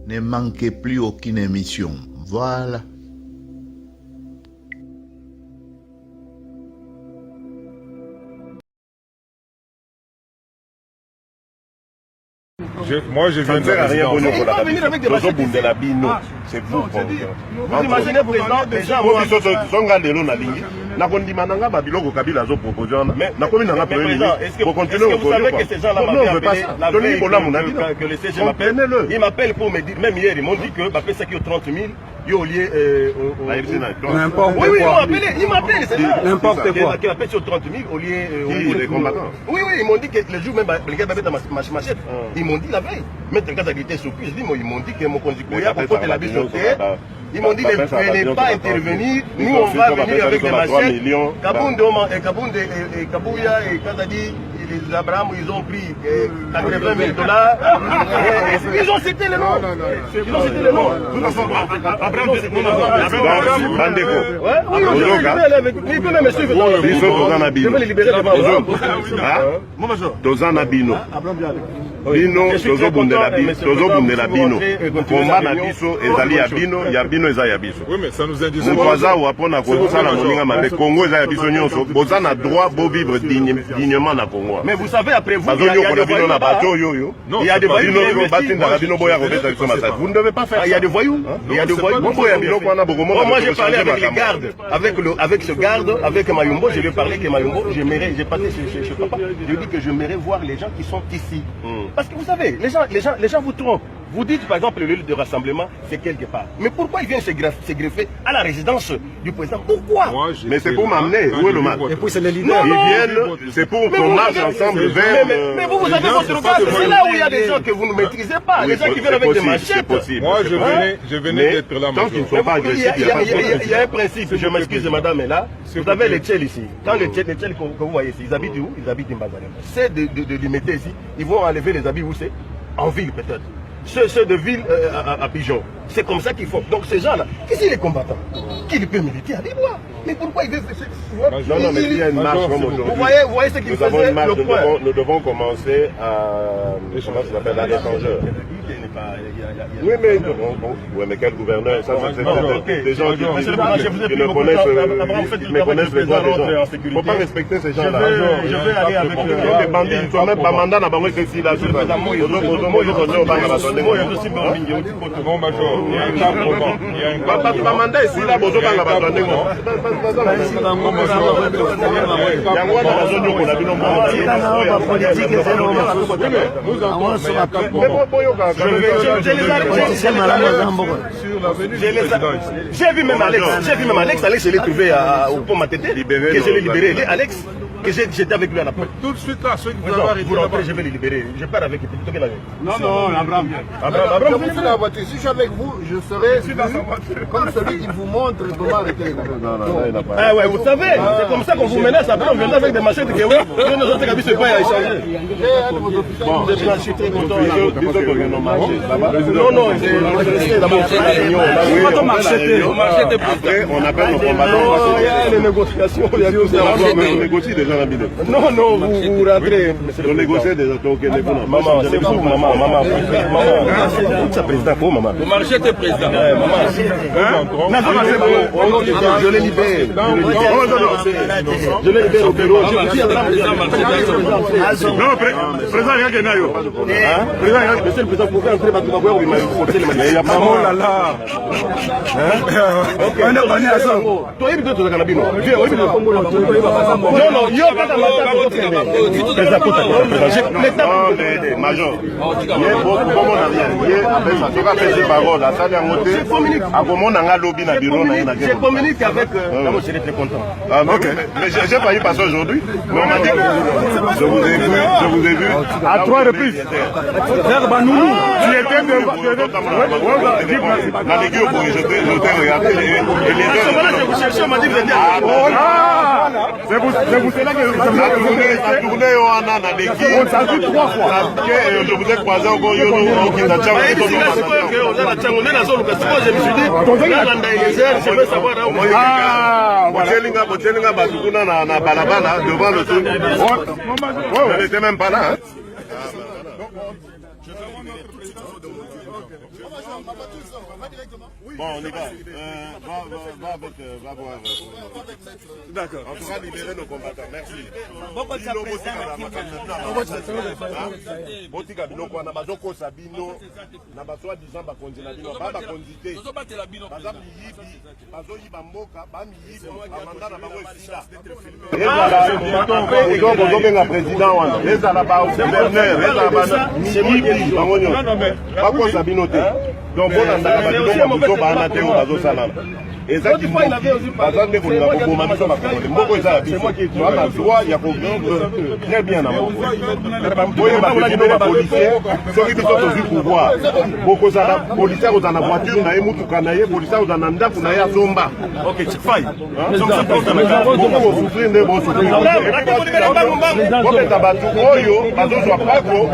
Ne manquez plus aucune émission. Voilà. Moi, je viens de la résidence. Il va venir avec des machettes. C'est vous. Vous imaginez, président, les gens vont... Est-ce que vous savez que ces gens-là m'avaient appelé la veille que le CG m'appelle? Ils m'appellent pour me dire, même hier, ils m'ont dit que ma PSA qui est 30 000, il y a au lieu... N'importe quoi. Oui, ils m'appellent, c'est ça. N'importe quoi. Que la PSA est 30 000 au lieu... Les combattants. Oui, ils m'ont dit que le jour même, les gars m'avaient dans ma machette. Ils m'ont dit la veille. Maître le gars était surpris. Je dis, ils m'ont dit que mon conducteur a porté la bise au tête. Ils m'ont dit ne venez pas intervenir, nous on va venir avec des machettes. Kabouya et Kazadi, les Abraham, ils ont pris 80 000 $. Ils ont cité le nom. Ils ont cité le nom. Oui, il peut même me suivre. Je vais les libérer devant vous. Bino tozobundela bino komba na biso ezali ya bino eza ya biso. Oui, mais ça nous indique mokoza wapona kosala moninga mabe Congo eza ya biso nyonso boza na droit bo vivre dignement na Congo. Mais vous savez après vous il y a des voyous vous ne devez pas faire ça. Il y a des voyous. Il y a des voyous. Moi j'ai parlé avec les gardes, avec ce garde, avec Mayumbo, je lui ai parlé que Mayumbo, j'ai parlé chez papa, je lui ai dit que j'aimerais voir les gens qui sont ici. Parce que vous savez, les gens vous trompent. Vous dites par exemple le lieu de rassemblement, c'est quelque part. Mais pourquoi ils viennent se greffer à la résidence du président? Pourquoi? Mais c'est pour m'amener. Où est le mal? Et puis c'est les leaders. Ils viennent, c'est pour qu'on marche ensemble vers... Mais vous avez votre garde. C'est là où il y a des gens que vous ne maîtrisez pas. Les gens qui viennent avec des machettes. Moi, je venais d'être là. Tant qu'ils ne sont pas agressifs, il y a un principe, je m'excuse madame, est là. Vous avez les Tchèles ici. Quand les Tchèles que vous voyez ici, ils habitent où? Ils habitent en Bazalem. C'est de les mettre ici. Ils vont enlever les habits où c'est? En ville peut-être. Ceux de ville à Pigeon. C'est comme ça qu'il faut. Donc ces gens-là, qu'est-ce qu'ils les combattants? Qui peut militer avec moi? Mais pourquoi ils veulent faire ça? Non, mais il y a une marche comme aujourd'hui. Vous voyez ce qu'ils faisaient? Nous devons commencer à... Comment ça s'appelle? À l'étranger. Oui, mais quel gouverneur? Ça, c'est des gens qui me connaissent les droits des gens. Il ne faut pas respecter ces gens-là. Je vais aller avec les bandits. Ils ne sont même pas mandats dans le ici. Là, Non, Major, il y a un carrément. Il y a un carrément. mandat ici, là, bonjour, j'ai vu même Alex, je l'ai trouvé au pont Matete, que je l'ai libéré. Alex, que j'étais avec lui à la porte. Tout de suite là, ceux qui vous avez arrêté là-bas, je vais les libérer. Je pars avec lui. Non, Abraham. Je suis dans la voiture. Si je suis avec vous, je serai comme celui qui vous montre comment arrêter les gars. Ah ouais, vous savez, c'est comme ça qu'on vous menace. Après, on vient avec des machettes que oui, nous autres cabis se pas à échanger. Bon, je suis très content. Non, c'est d'abord après, on appelle nos combattants. Il y a les négociations, il y a tout ça. On négocie déjà la bille. Non, vous rentrez. On négocie déjà. Maman, c'est vous, maman. C'est président pour maman. Le marché était président. Je l'ai libéré. Je l'ai libéré au bureau. Non, président, il y a que Nayo. Monsieur le président, vous pouvez entrer dans le bureau. Il y a pas Oh là là. On est à ça. Toi, il y a d'autres canabis. Non, il y a pas de Major, j'ai communiqué avec je suis très content. Mais j'ai failli passer aujourd'hui. Mais on m'a dit que je vous ai vu À 3 reprises. Tu étais dans les gueux pour je t'ai regardé et les je vous cherchais, on m'a dit que vous étiez c'est pour cela que la tournée on a les gueux. ça dit 3 fois. Je vous ai croisé encore je me suis dit, je veux savoir devant le truc. On n'était même pas là. Bon, on y va. Va voir. D'accord. On sera libérer nos combattants. Merci. Botika biloko na bazoko sabino na baswa disant ba konzina bino ba ba konzité baza miyibi bazo yiba mboka ba miyibi amanda na bango esila ezala bozobenga président wana ezala ba gouverneur ezala ba miyibi bango nyonso bakosa bino te donc bona ndaka babiloko biso baana te oyo bazosalana ezaki baza nde kolinga koboma biso bakongole mboko eza ya biso toana droit ya kovivre très bien na moko oyeba bino bapolisier soki biso tozwi pouvoir bokozala policier akozala na voiture na ye mutuka na ye policier akozala na ndako na ye azomba bokosouffrir nde bosouffrir bopesa bato oyo bazozwa pako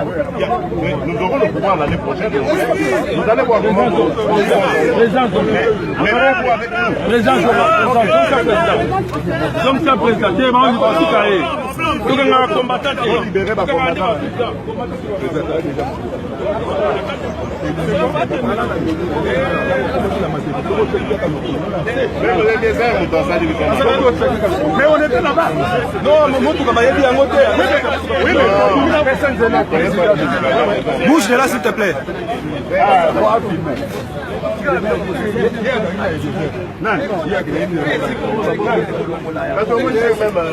nous aurons le pouvoir l'année prochaine vous allez voir comment Président, comme ça, président, c'est vraiment du parti carré. Tout le monde combattant. Libérer ma combattant. Mais on était là-bas. Non, mais moi, tout comme il y a dit en côté. Oui, mais. Bouge de là, s'il te plaît.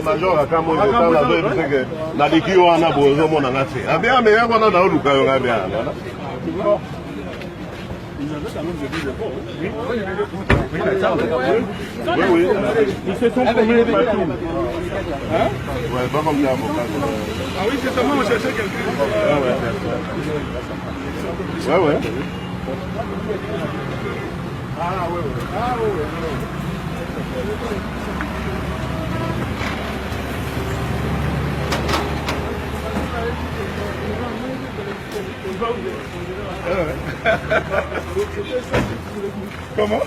Major akamo na liki wana bozo mona ngati abia me yakona na oluka yo ngabia oui. Ils se sont promenés partout. Hein? Ouais, pas comme ça, ah oui, c'est seulement on cherchait quelqu'un. Ouais. Ah ouais. Comment?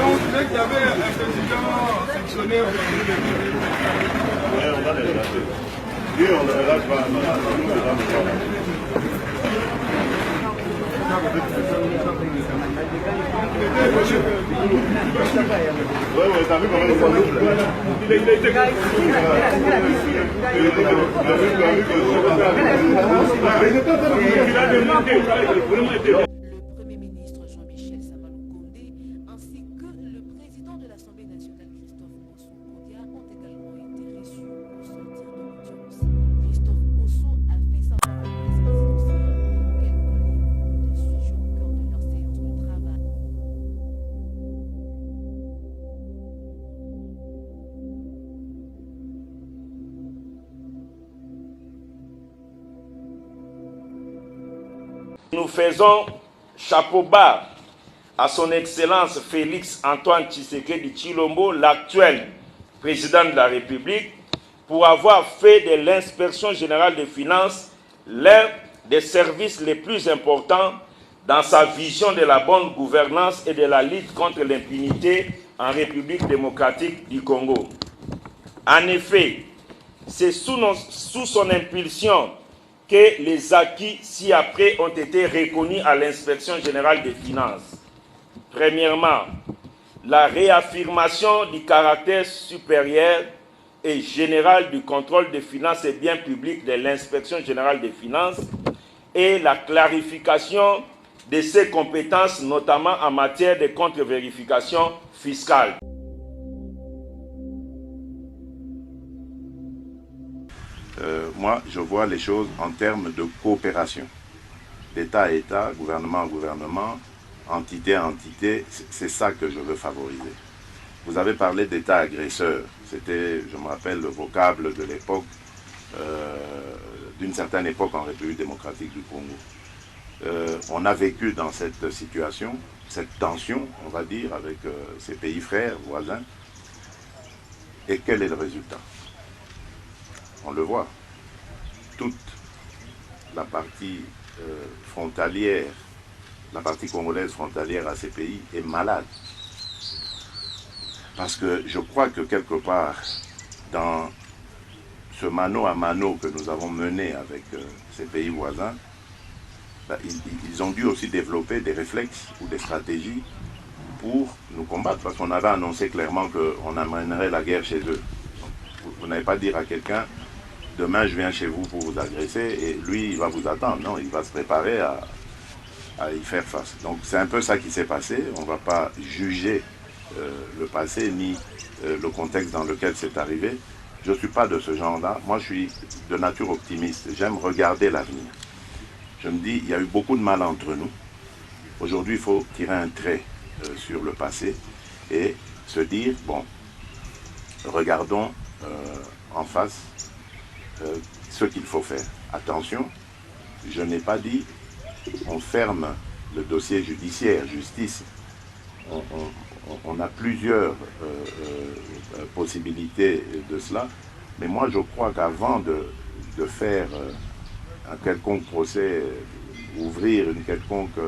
On dirait qu'il y avait un président fonctionnaire. On va les lâcher. Oui, on ne les lâche pas. Ouais, t'as vu comment il est. Il a été. Le Premier ministre Jean-Michel Samaloukonde ainsi que le président de l'Assemblée nationale Christophe Moussou-Kodia ont également été reçus pour sortir de l'audience. Christophe Moussou a fait savoir à la presse présidentielle quel collègue de sujet au cœur de leur séance de travail. Nous faisons chapeau bas à son Excellence Félix Antoine Tshisekedi Tshilombo, l'actuel président de la République, pour avoir fait de l'inspection générale des finances l'un des services les plus importants dans sa vision de la bonne gouvernance et de la lutte contre l'impunité en République démocratique du Congo. En effet, c'est sous son impulsion que les acquis ci-après ont été reconnus à l'inspection générale des finances. Premièrement, la réaffirmation du caractère supérieur et général du contrôle des finances et biens publics de l'inspection générale des finances et la clarification de ses compétences, notamment en matière de contre-vérification fiscale. Moi, je vois les choses en termes de coopération. D'État à État, gouvernement à gouvernement, entité à entité, c'est ça que je veux favoriser. Vous avez parlé d'État agresseur. C'était, je me rappelle, le vocable de l'époque, d'une certaine époque en République démocratique du Congo. On a vécu dans cette situation, cette tension, on va dire, avec ces pays frères, voisins. Et quel est le résultat? On le voit. Toute la partie frontalière, la partie congolaise frontalière à ces pays est malade. Parce que je crois que quelque part, dans ce mano à mano que nous avons mené avec ces pays voisins, ils ont dû aussi développer des réflexes ou des stratégies pour nous combattre, parce qu'on avait annoncé clairement qu'on amènerait la guerre chez eux. Vous n'allez pas dire à quelqu'un, demain je viens chez vous pour vous agresser, et lui il va vous attendre. Non, il va se préparer à y faire face. Donc c'est un peu ça qui s'est passé. On ne va pas juger le passé ni le contexte dans lequel c'est arrivé. Je ne suis pas de ce genre-là. Moi je suis de nature optimiste. J'aime regarder l'avenir. Je me dis, il y a eu beaucoup de mal entre nous. Aujourd'hui, il faut tirer un trait sur le passé et se dire, bon, regardons en face ce qu'il faut faire. Attention, je n'ai pas dit, on ferme le dossier judiciaire, justice. On a plusieurs possibilités de cela, mais moi je crois qu'avant de faire un quelconque procès, ouvrir une quelconque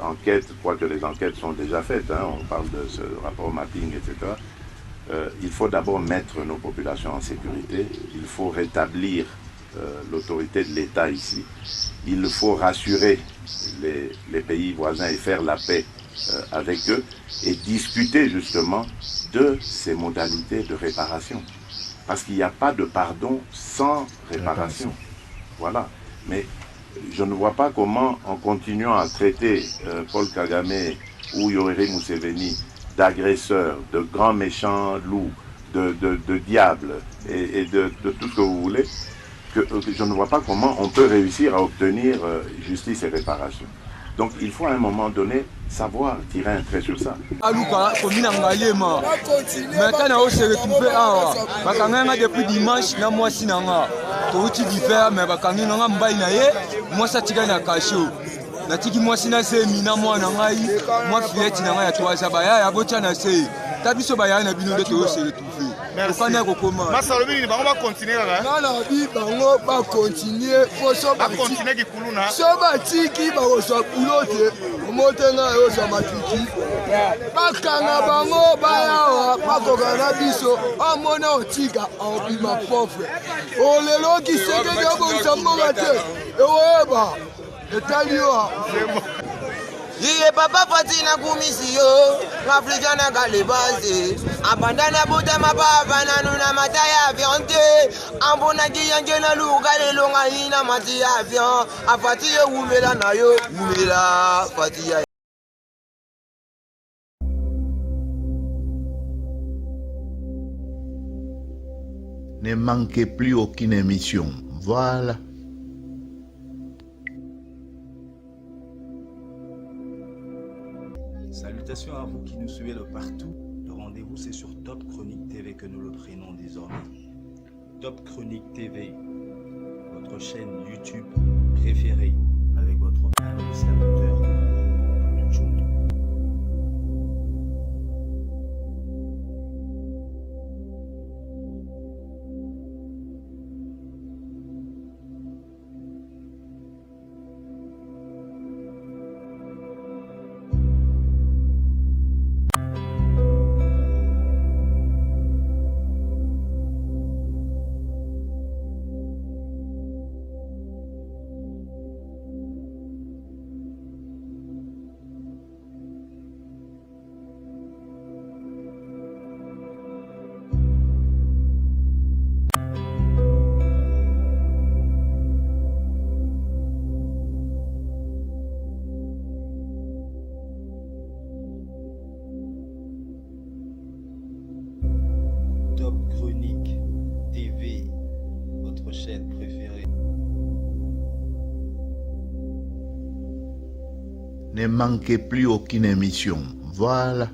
enquête, quoique les enquêtes sont déjà faites, hein, on parle de ce rapport mapping, etc. Il faut d'abord mettre nos populations en sécurité, il faut rétablir l'autorité de l'État ici, il faut rassurer les pays voisins et faire la paix avec eux et discuter justement de ces modalités de réparation. Parce qu'il n'y a pas de pardon sans réparation. Voilà. Mais je ne vois pas comment, en continuant à traiter Paul Kagame ou Yoweri Museveni d'agresseurs, de grands méchants loups, de diables et de tout ce que vous voulez, que je ne vois pas comment on peut réussir à obtenir justice et réparation. Donc il faut à un moment donné savoir tirer un trait sur ça. Maintenant, on se retrouve à Bakanga depuis dimanche, na moi sinanga. Touti diffère, mais Bakanga n'a pas inaye. Moi ça tient na kasho. Na tiki moi sina se mina moi na ngai. Moi filet na ngai ya toi zabaya ya bocha na se. Tabiso baya na bino de to se retrouver. Okana ko comment? Masalobi ni bango ba continuer là. Non non, bi bango ba continuer, faut so ba continuer ki kuluna. So ba tiki ba so kulote. Motenga yo so matiki. Bakanga bango baya ba kokana biso. Amona otika obi ma pauvre. O lelo ki seke de bo sambo gate. Eweba. Etalio. Iye papa fatina kumisiyo, Africana galibaze. Abandana buta mababa na nuna mataya aviante. Ambona kiyange na luga le longa ina mati avion. Afatiye umela na yo, umela fatiya. Ne manquez plus aucune émission. Voilà. Salutations à vous qui nous suivez de partout. Le rendez-vous c'est sur Top Chronique TV que nous le prenons désormais. Top Chronique TV, votre chaîne YouTube préférée avec votre humble serviteur YouTube. Top Chronique TV, votre chaîne préférée. Ne manquez plus aucune émission. Voilà.